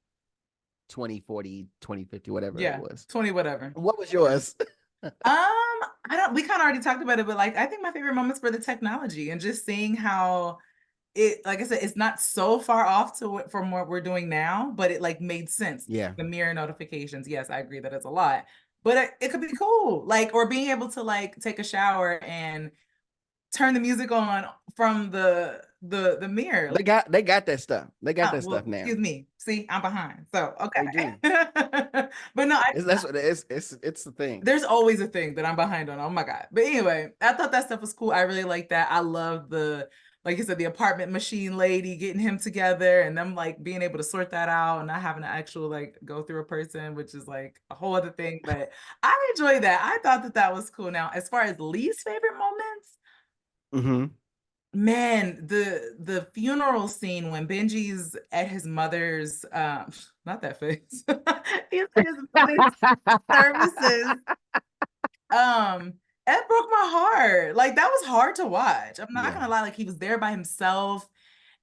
2040, 2050, whatever it was. 20 whatever. What was yours? We kind of already talked about it, but like I think my favorite moments for the technology and just seeing how it, like I said, it's not so far off from what we're doing now, but it like made sense. Yeah. The mirror notifications. Yes, I agree that it's a lot, but it could be cool. Like, or being able to like take a shower and turn the music on from the mirror. They got that stuff. They got that stuff now. Excuse me. See, I'm behind. So okay. They do. But no, that's what it is. It's the thing. There's always a thing that I'm behind on. Oh my God. But anyway, I thought that stuff was cool. I really like that. I love like you said, the apartment machine lady, getting him together and them like being able to sort that out and not having to actually like go through a person, which is like a whole other thing. But I enjoy that. I thought that was cool. Now, as far as least favorite moments, man, the funeral scene when Benji's at his mother's not that face. He's at his mother's services. it broke my heart. Like that was hard to watch. I'm not Yeah. gonna lie, like he was there by himself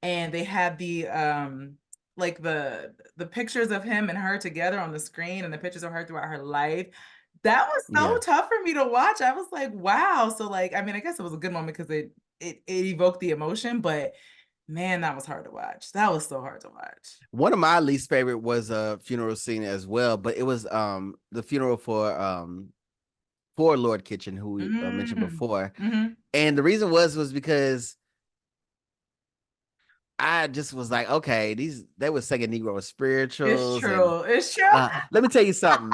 and they had the like the pictures of him and her together on the screen and the pictures of her throughout her life. That was so Yeah. tough for me to watch. I was like, wow. So like, I mean, I guess it was a good moment because it evoked the emotion, but man, that was hard to watch. That was so hard to watch. One of my least favorite was a funeral scene as well, but it was the funeral for Lord Kitchen, who we mentioned before. And the reason was because I just was like, okay, they were singing Negro spirituals. It's true. It's true. Let me tell you something.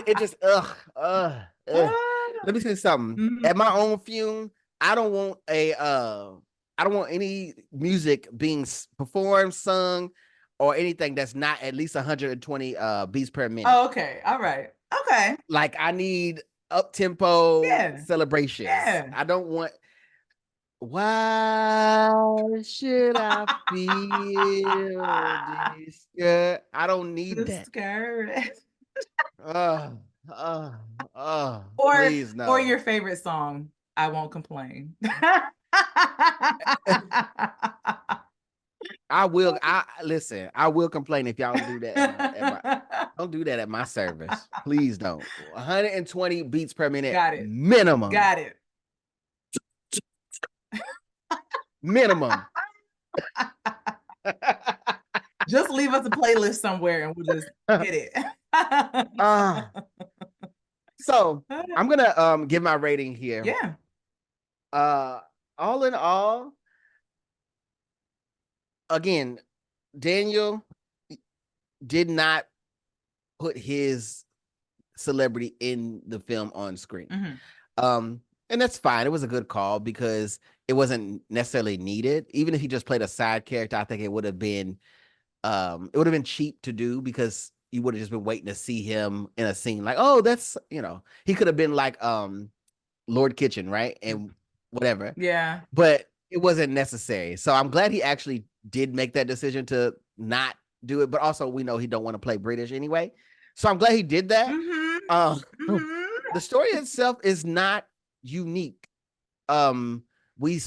It just Let me tell you something. At my own funeral, I don't want any music being performed, sung, or anything that's not at least 120 beats per minute. Oh, okay. All right. Okay. Like I need up tempo Yeah. celebrations. Yeah. I don't want. Why should I feel discouraged? I don't need that. Discouraged. Please no. Or your favorite song, I Won't Complain. I will complain if y'all do that. Don't do that at my service. Please don't. 120 beats per minute. Got it. Minimum. Got it. Minimum. Just leave us a playlist somewhere and we'll just hit it. So I'm gonna give my rating here. Yeah. All in all, again, Daniel did not put his celebrity in the film on screen. And that's fine. It was a good call because it wasn't necessarily needed. Even if he just played a side character, I think it would have been cheap to do because you would have just been waiting to see him in a scene like, oh, that's, he could have been like Lord Kitchen, right? And whatever. Yeah. But it wasn't necessary. So I'm glad he actually did make that decision to not do it. But also we know he don't want to play British anyway. So I'm glad he did that. The story itself is not unique. We've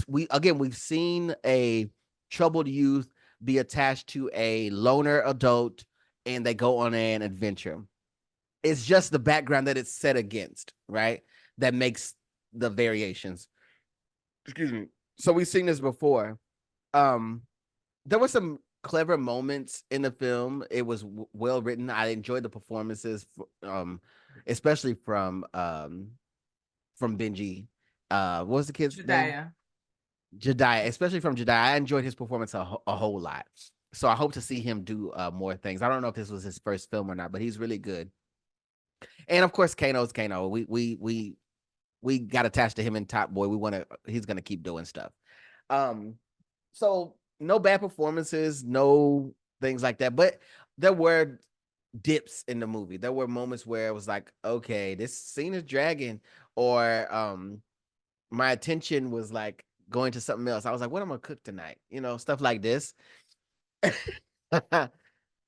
seen a troubled youth be attached to a loner adult and they go on an adventure. It's just the background that it's set against, right? That makes the variations. Excuse me. So we've seen this before. There were some clever moments in the film. It was well written. I enjoyed the performances, especially from Benji. What was the kid's name? Jedaiah, especially from Jedaiah. I enjoyed his performance a whole lot. So I hope to see him do more things. I don't know if this was his first film or not, but he's really good. And of course, Kano's Kano. We got attached to him in Top Boy. He's gonna keep doing stuff. So no bad performances, no things like that. But there were dips in the movie. There were moments where it was like, okay, this scene is dragging, or my attention was like going to something else. I was like, what am I gonna cook tonight? Stuff like this.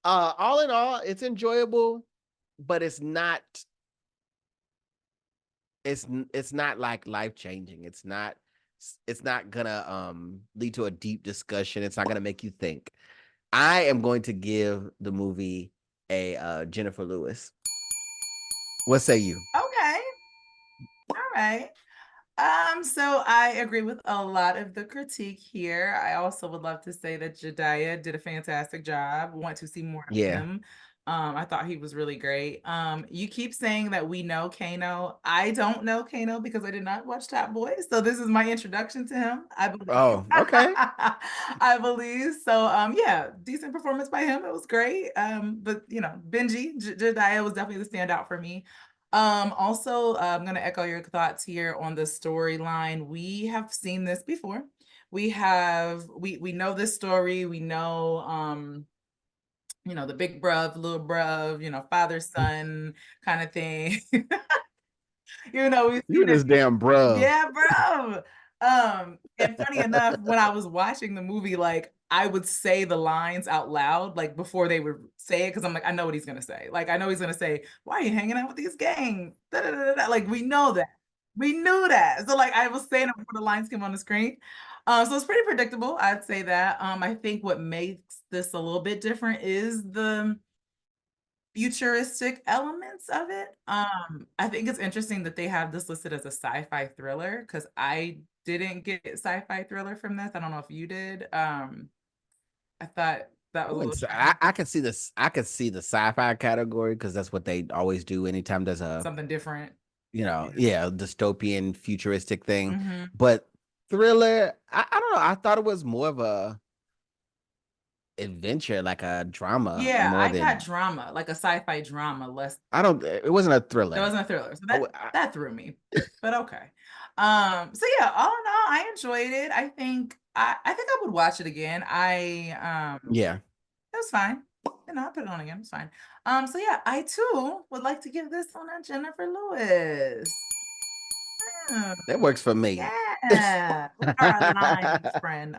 All in all, it's enjoyable, but it's not like life-changing. It's not gonna lead to a deep discussion. It's not gonna make you think. I am going to give the movie a Jennifer Lewis. What say you? Okay. All right. So I agree with a lot of the critique here. I also would love to say that Jedaiah did a fantastic job. Want to see more of him. I thought he was really great. You keep saying that we know Kano. I don't know Kano because I did not watch Top Boy. So this is my introduction to him. I believe. Oh, okay. I believe. So yeah, decent performance by him. It was great. But Benji, Jedaiah was definitely the standout for me. Also, I'm going to echo your thoughts here on the storyline. We have seen this before. We know this story. We know, the big bruv, little bruv, father, son kind of thing. We've You this damn bruv. Yeah, bruv. And funny enough, when I was watching the movie, like I would say the lines out loud, like before they would say it, because I'm like, I know what he's gonna say. Like I know he's gonna say, "Why are you hanging out with these gangs?" Da, da, da, da. Like we know that. We knew that. So like I was saying it before the lines came on the screen. So it's pretty predictable. I'd say that. I think what makes this a little bit different is the futuristic elements of it. I think it's interesting that they have this listed as a sci-fi thriller because I didn't get sci-fi thriller from this. I don't know if you did. I thought that was a little I can see this. I could see the sci-fi category because that's what they always do anytime there's a something different. dystopian futuristic thing. Mhm. But thriller, I don't know. I thought it was more of a adventure, like a drama. Yeah, more I than got drama, like a sci-fi drama, less. I don't. It wasn't a thriller. It wasn't a thriller, so Oh, that threw me. But okay. So yeah, all in all, I enjoyed it. I think I would watch it again. yeah. It was fine. I put it on again. It's fine. So yeah, I too would like to give this one a Jennifer Lewis. That works for me. Yeah. Our alliance friend.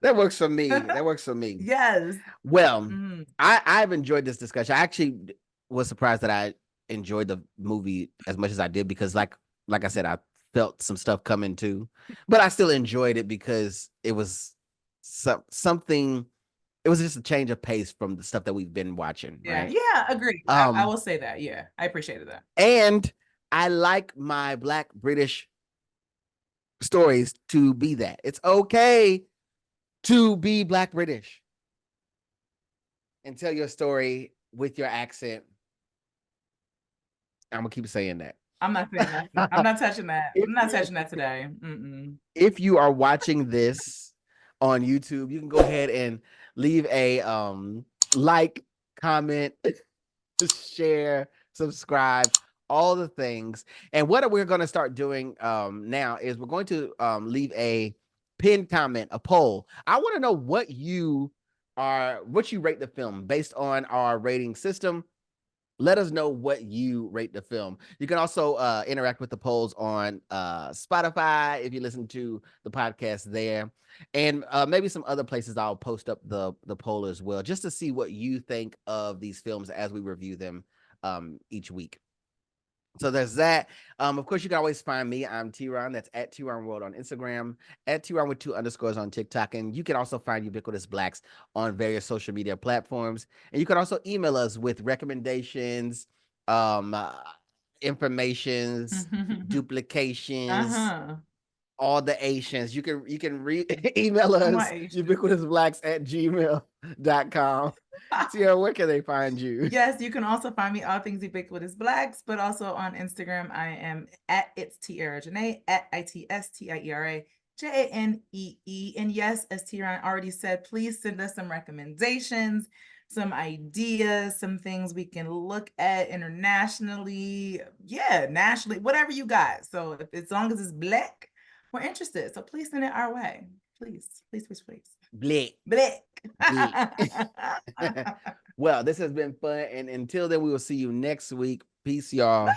That works for me. That works for me. Yes. Well, Mhm. I've enjoyed this discussion. I actually was surprised that I enjoyed the movie as much as I did because, like I said, I felt some stuff coming too, but I still enjoyed it because it was something. It was just a change of pace from the stuff that we've been watching. Yeah. Right? Yeah. Agreed. I will say that. Yeah, I appreciated that. And I like my Black British stories to be that. It's okay to be Black British and tell your story with your accent. I'm gonna keep saying that. I'm not saying that. I'm not touching that. I'm not touching that today. If you are watching this on YouTube, you can go ahead and leave a like, comment, share, subscribe, all the things. And what we're going to start doing now is we're going to leave a pinned comment, a poll. I want to know what you rate the film based on our rating system. Let us know what you rate the film. You can also interact with the polls on Spotify if you listen to the podcast there, and maybe some other places. I'll post up the poll as well, just to see what you think of these films as we review them each week. So there's that. Of course, you can always find me. I'm TeaRon. That's at TeaRon World on Instagram, at TeaRon with 2 underscores on TikTok. And you can also find Ubiquitous Blacks on various social media platforms. And you can also email us with recommendations, informations, duplications, all the Asians. You can email us ubiquitousblacks@gmail.com. Tiera, where can they find you? Yes, you can also find me all things Ubiquitous Blacks, but also on Instagram, I am at It's Tiera Janee, at ITSTIERA JANEE. And yes, as TeaRon already said, please send us some recommendations, some ideas, some things we can look at internationally. Yeah, nationally, whatever you got. So as long as it's Black, we're interested. So please send it our way. Please, please, please, please. Black. Well, this has been fun. And until then, we will see you next week. Peace, y'all. Bye.